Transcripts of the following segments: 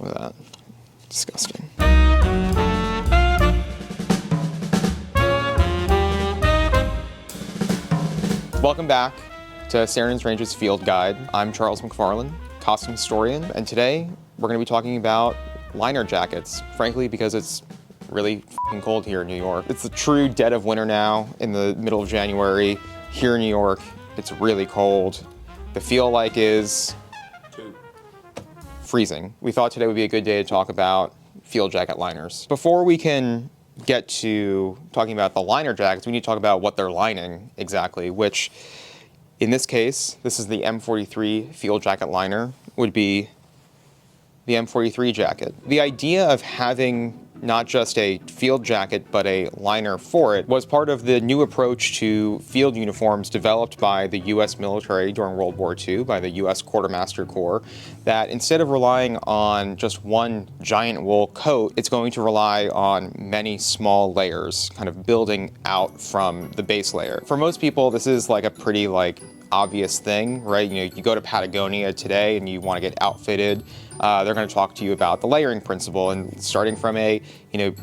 Look at that. Disgusting. Welcome back to Sarian's Range's Field Guide. I'm Charles McFarland, costume historian, and today we're going to be talking about liner jackets, frankly, because it's really f***ing cold here in New York. It's the true dead of winter now, in the middle of January. Here in New York, it's really cold. The feel like is freezing. We thought today would be a good day to talk about field jacket liners. Before we can get to talking about the liner jackets, we need to talk about what they're lining exactly, which in this case, this is the M43 field jacket liner, would be the M43 jacket. The idea of having not just a field jacket, but a liner for it was part of the new approach to field uniforms developed by the US military during World War II, by the US Quartermaster Corps, that instead of relying on just one giant wool coat, it's going to rely on many small layers, kind of building out from the base layer. For most people, this is like a pretty obvious thing, right? You know, you go to Patagonia today and you want to get outfitted. They're going to talk to you about the layering principle, and starting from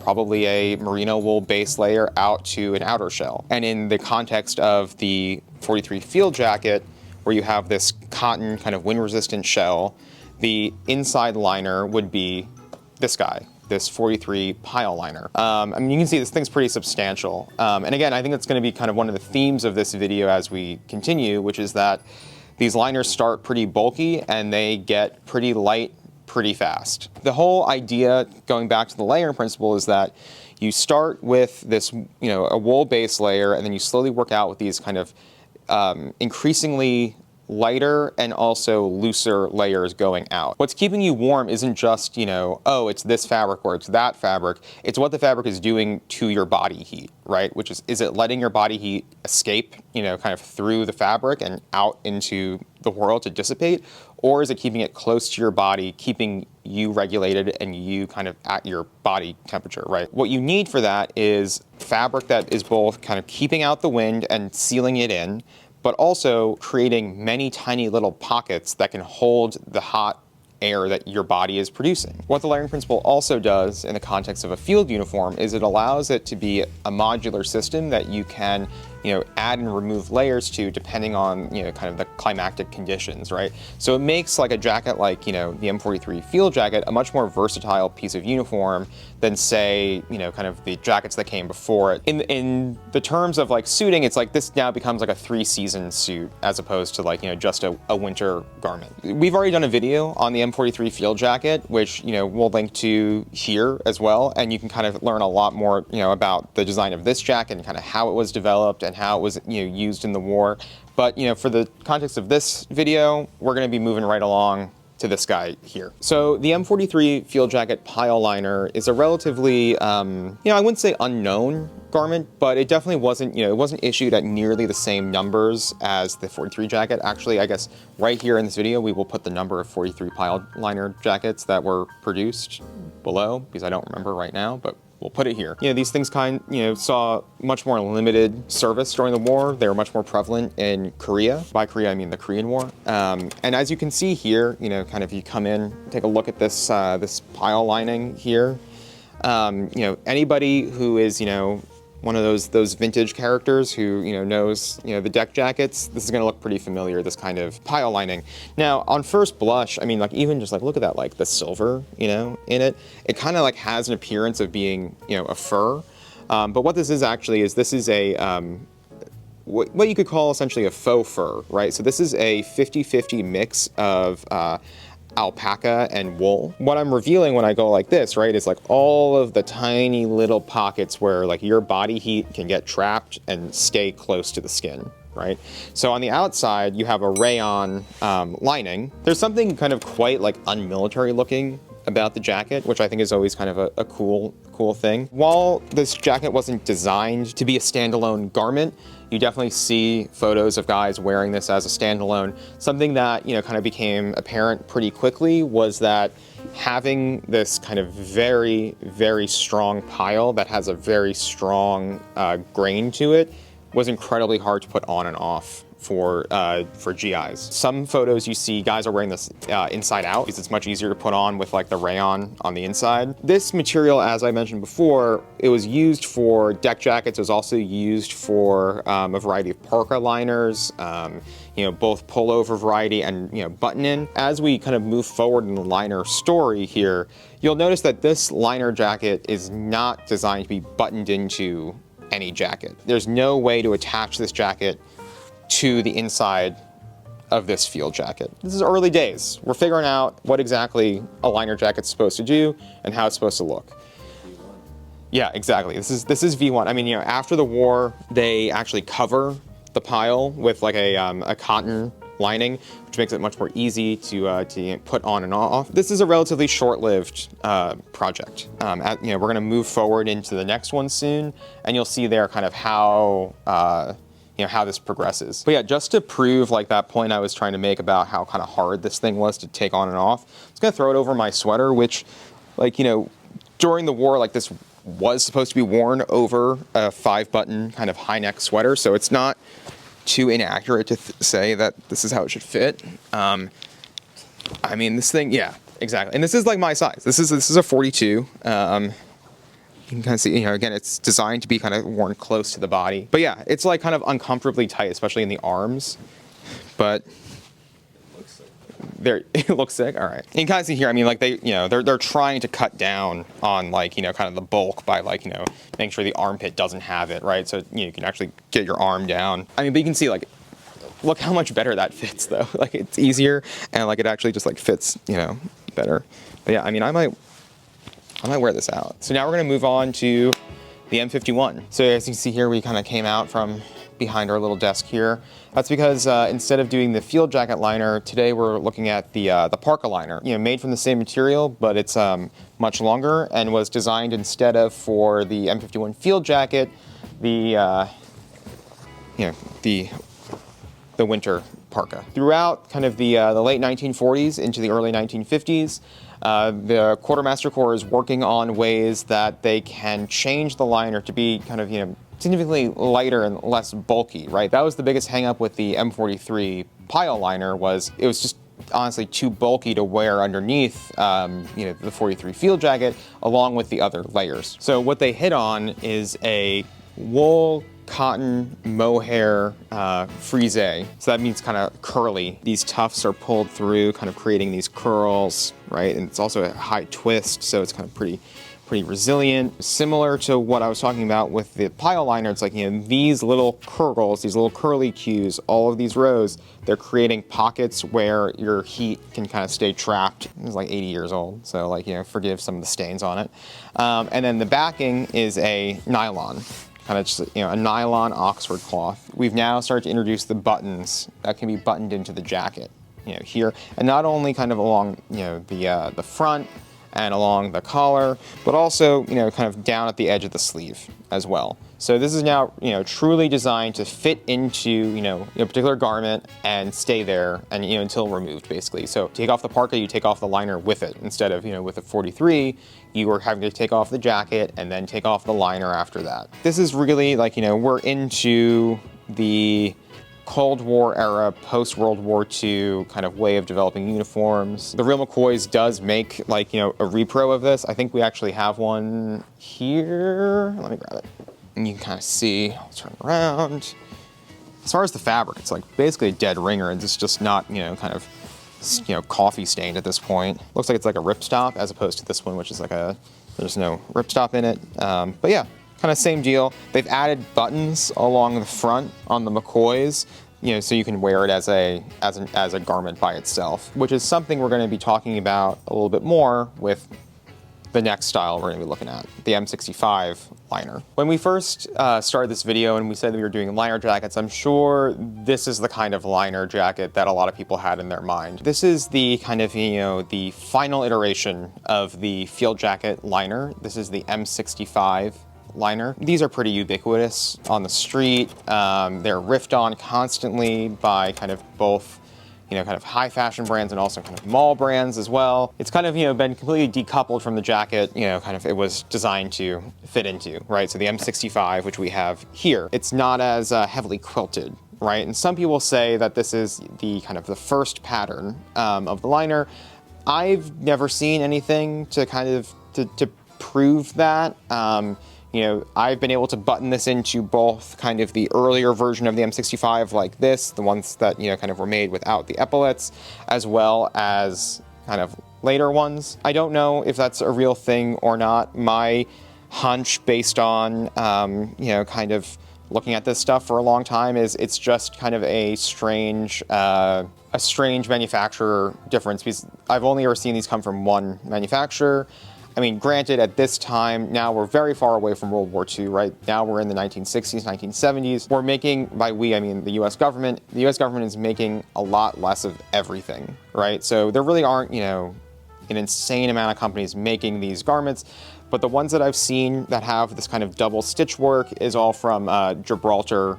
probably a merino wool base layer out to an outer shell. And in the context of the 43 field jacket, where you have this cotton kind of wind-resistant shell, the inside liner would be this guy, this 43 pile liner. I mean, you can see this thing's pretty substantial. And again, I think it's going to be kind of one of the themes of this video as we continue, which is that these liners start pretty bulky and they get pretty light pretty fast. The whole idea, going back to the layering principle, is that you start with this, a wool base layer, and then you slowly work out with these kind of increasingly lighter and also looser layers going out. What's keeping you warm isn't just, oh, it's this fabric or it's that fabric. It's what the fabric is doing to your body heat, right? Which is it letting your body heat escape, kind of through the fabric and out into the world to dissipate? Or is it keeping it close to your body, keeping you regulated and you kind of at your body temperature, right? What you need for that is fabric that is both kind of keeping out the wind and sealing it in, but also creating many tiny little pockets that can hold the hot air that your body is producing. What the layering principle also does in the context of a field uniform is it allows it to be a modular system that you can add and remove layers to depending on, kind of the climactic conditions, right? So it makes like a jacket like, the M43 field jacket a much more versatile piece of uniform than say, kind of the jackets that came before it. In the terms of suiting, it's like this now becomes like a 3-season suit as opposed to just a winter garment. We've already done a video on the M43 field jacket, which, we'll link to here as well. And you can kind of learn a lot more, about the design of this jacket and kind of how it was developed and how it was used in the war. But for the context of this video, we're going to be moving right along to this guy here. So the M43 field jacket pile liner is a relatively, I wouldn't say unknown garment, but it definitely wasn't, it wasn't issued at nearly the same numbers as the 43 jacket. Actually, I guess right here in this video, we will put the number of 43 pile liner jackets that were produced below, because I don't remember right now, but we'll put it here. These things saw much more limited service during the war. They were much more prevalent in Korea. By Korea, I mean the Korean War. And as you can see here, kind of you come in, take a look at this this pile lining here. Anybody who is, one of those vintage characters who, knows, the deck jackets, this is gonna look pretty familiar, this kind of pile lining. Now, on first blush, I mean, even just look at that, the silver, in it. It kind of has an appearance of being, a fur. But what this is actually is this is a, what you could call essentially a faux fur, right? So this is a 50-50 mix of alpaca and wool. What I'm revealing when I go like this, right, is all of the tiny little pockets where your body heat can get trapped and stay close to the skin, right? So on the outside, you have a rayon lining. There's something kind of quite unmilitary looking about the jacket, which I think is always kind of a cool thing. While this jacket wasn't designed to be a standalone garment, you definitely see photos of guys wearing this as a standalone. Something that, kind of became apparent pretty quickly was that having this kind of very, very strong pile that has a very strong grain to it was incredibly hard to put on and off. for GIs. Some photos you see guys are wearing this inside out because it's much easier to put on with like the rayon on the inside. This material, as I mentioned before, it was used for deck jackets. It was also used for a variety of parka liners, you know, both pullover variety and, you know, button-in. As we kind of move forward in the liner story here, you'll notice that this liner jacket is not designed to be buttoned into any jacket. There's no way to attach this jacket to the inside of this field jacket. This is early days. We're figuring out what exactly a liner jacket's supposed to do and how it's supposed to look. Yeah, exactly. This is V1. I mean, you know, after the war, they actually cover the pile with like a cotton lining, which makes it much more easy to put on and off. This is a relatively short-lived project. You know, we're going to move forward into the next one soon, and you'll see there kind of how you know, how this progresses. But yeah, just to prove like that point I was trying to make about how kind of hard this thing was to take on and off, I'm just going to throw it over my sweater, which, like, you know, during the war, like this was supposed to be worn over a 5-button kind of high neck sweater, so it's not too inaccurate to say that this is how it should fit. I mean, this thing, yeah, exactly. And this is like my size. This is a 42. You can kind of see, you know, again, it's designed to be kind of worn close to the body. But yeah, it's like kind of uncomfortably tight, especially in the arms. But there, it looks sick. All right. And you can kind of see here, I mean, like they, you know, they're trying to cut down on like, you know, kind of the bulk by like, you know, making sure the armpit doesn't have it, right? So, you know, you can actually get your arm down. I mean, but you can see like, look how much better that fits though. Like it's easier and like it actually just like fits, you know, better. But yeah, I mean, I might wear this out. So now we're gonna move on to the M51. So as you can see here, we kind of came out from behind our little desk here. That's because instead of doing the field jacket liner, today we're looking at the parka liner. You know, made from the same material, but it's much longer and was designed instead of for the M51 field jacket, the you know, the winter parka. Throughout kind of the late 1940s into the early 1950s, the Quartermaster Corps is working on ways that they can change the liner to be kind of, you know, significantly lighter and less bulky, right? That was the biggest hang up with the M43 pile liner, was it was just honestly too bulky to wear underneath you know, the 43 field jacket along with the other layers. So what they hit on is a wool cotton mohair frise. So that means kind of curly. These tufts are pulled through, kind of creating these curls, right? And it's also a high twist, so it's kind of pretty resilient. Similar to what I was talking about with the pile liner, it's like, you know, these little curls, these little curly cues, all of these rows, they're creating pockets where your heat can kind of stay trapped. It's like 80 years old, so like, you know, forgive some of the stains on it. And then the backing is a nylon. Kind of just, you know, a nylon Oxford cloth. We've now started to introduce the buttons that can be buttoned into the jacket, you know, here, and not only kind of along, you know, the front and along the collar, but also, you know, kind of down at the edge of the sleeve as well. So this is now, you know, truly designed to fit into, you know, a particular garment and stay there, and, you know, until removed, basically. So take off the parka, you take off the liner with it, instead of, you know, with a 43, you were having to take off the jacket and then take off the liner after that. This is really like, you know, we're into the Cold War era, post-World War II kind of way of developing uniforms. The Real McCoys does make, like, you know, a repro of this. I think we actually have one here. Let me grab it. And you can kind of see, I'll turn around. As far as the fabric, it's like basically a dead ringer, and it's just not, you know, kind of, you know, coffee stained at this point. Looks like it's like a ripstop as opposed to this one, which is like there's no ripstop in it. But yeah, kind of same deal. They've added buttons along the front on the McCoys, you know, so you can wear it as a garment by itself, which is something we're going to be talking about a little bit more with the next style we're going to be looking at, the M65 liner. When we first started this video and we said that we were doing liner jackets, I'm sure this is the kind of liner jacket that a lot of people had in their mind. This is the kind of, you know, the final iteration of the field jacket liner. This is the M65 liner. These are pretty ubiquitous on the street. They're riffed on constantly by kind of both, you know, kind of high fashion brands and also kind of mall brands as well. It's kind of, you know, been completely decoupled from the jacket, you know, kind of it was designed to fit into, right? So the M65, which we have here, it's not as heavily quilted right? And some people say that this is the kind of the first pattern of the liner. I've never seen anything to kind of to prove that. You know, I've been able to button this into both kind of the earlier version of the M65 like this, the ones that, you know, kind of were made without the epaulets, as well as kind of later ones. I don't know if that's a real thing or not. My hunch, based on, you know, kind of looking at this stuff for a long time, is it's just kind of a strange manufacturer difference, because I've only ever seen these come from one manufacturer. I mean, granted, at this time, now we're very far away from World War II, right? Now we're in the 1960s, 1970s. We're making, by we, I mean the US government. The US government is making a lot less of everything, right? So there really aren't, you know, an insane amount of companies making these garments. But the ones that I've seen that have this kind of double stitch work is all from Gibraltar,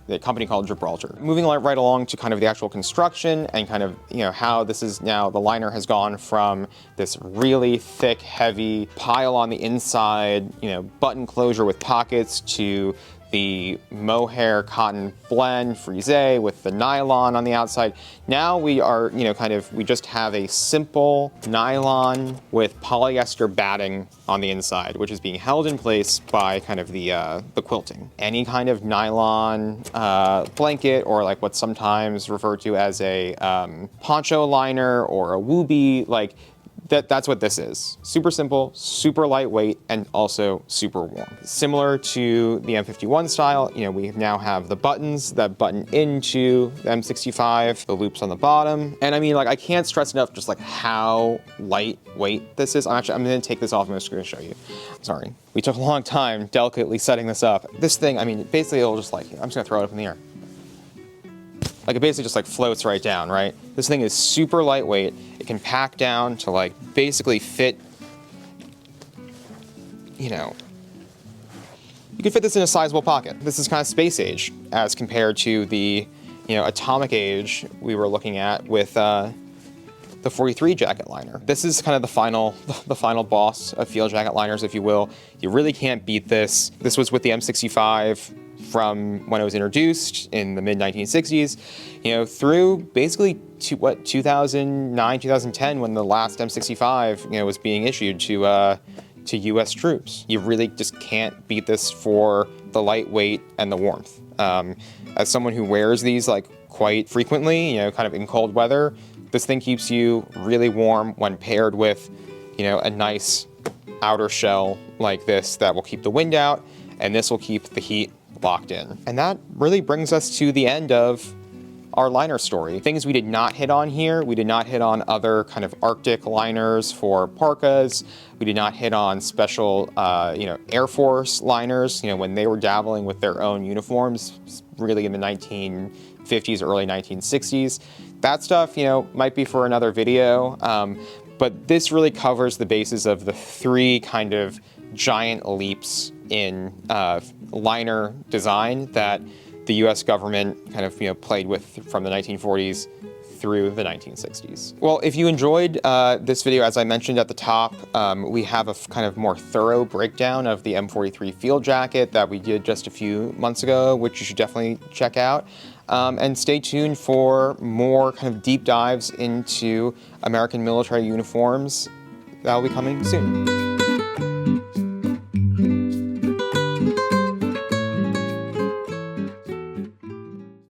the company called Gibraltar. Moving right along to kind of the actual construction and kind of, you know, how this is now, the liner has gone from this really thick, heavy pile on the inside, you know, button closure with pockets, to the mohair cotton blend frisé with the nylon on the outside. Now we are, you know, kind of, we just have a simple nylon with polyester batting on the inside, which is being held in place by kind of the quilting. Any kind of nylon blanket, or like what's sometimes referred to as a poncho liner or a woobie, like that's what this is. Super simple, super lightweight, and also super warm. Similar to the M51 style, you know, we now have the buttons that button into the M65, the loops on the bottom. And I mean, like, I can't stress enough just like how lightweight this is. I'm gonna take this off and I'm just gonna show you. Sorry. We took a long time delicately setting this up. This thing, I mean, basically it'll just like, I'm just gonna throw it up in the air. Like, it basically just like floats right down, right? This thing is super lightweight. It can pack down to like basically fit, you know, you can fit this in a sizable pocket. This is kind of space age as compared to the, you know, atomic age we were looking at with the 43 jacket liner. This is kind of the final boss of field jacket liners, if you will. You really can't beat this. This was with the M65 from when it was introduced in the mid-1960s, you know, through basically to 2009, 2010, when the last M65, you know, was being issued to U.S. troops. You really just can't beat this for the lightweight and the warmth. As someone who wears these like quite frequently, you know, kind of in cold weather, this thing keeps you really warm when paired with, you know, a nice outer shell like this that will keep the wind out, and this will keep the heat locked in. And that really brings us to the end of our liner story. Things we did not hit on here: we did not hit on other kind of Arctic liners for parkas. We did not hit on special, you know, Air Force liners, you know, when they were dabbling with their own uniforms, really in the 1950s, early 1960s. That stuff, you know, might be for another video, but this really covers the basis of the three kind of giant leaps in liner design that the US government kind of, you know, played with from the 1940s through the 1960s. Well, if you enjoyed this video, as I mentioned at the top, we have a kind of more thorough breakdown of the M43 field jacket that we did just a few months ago, which you should definitely check out. And stay tuned for more kind of deep dives into American military uniforms that will be coming soon.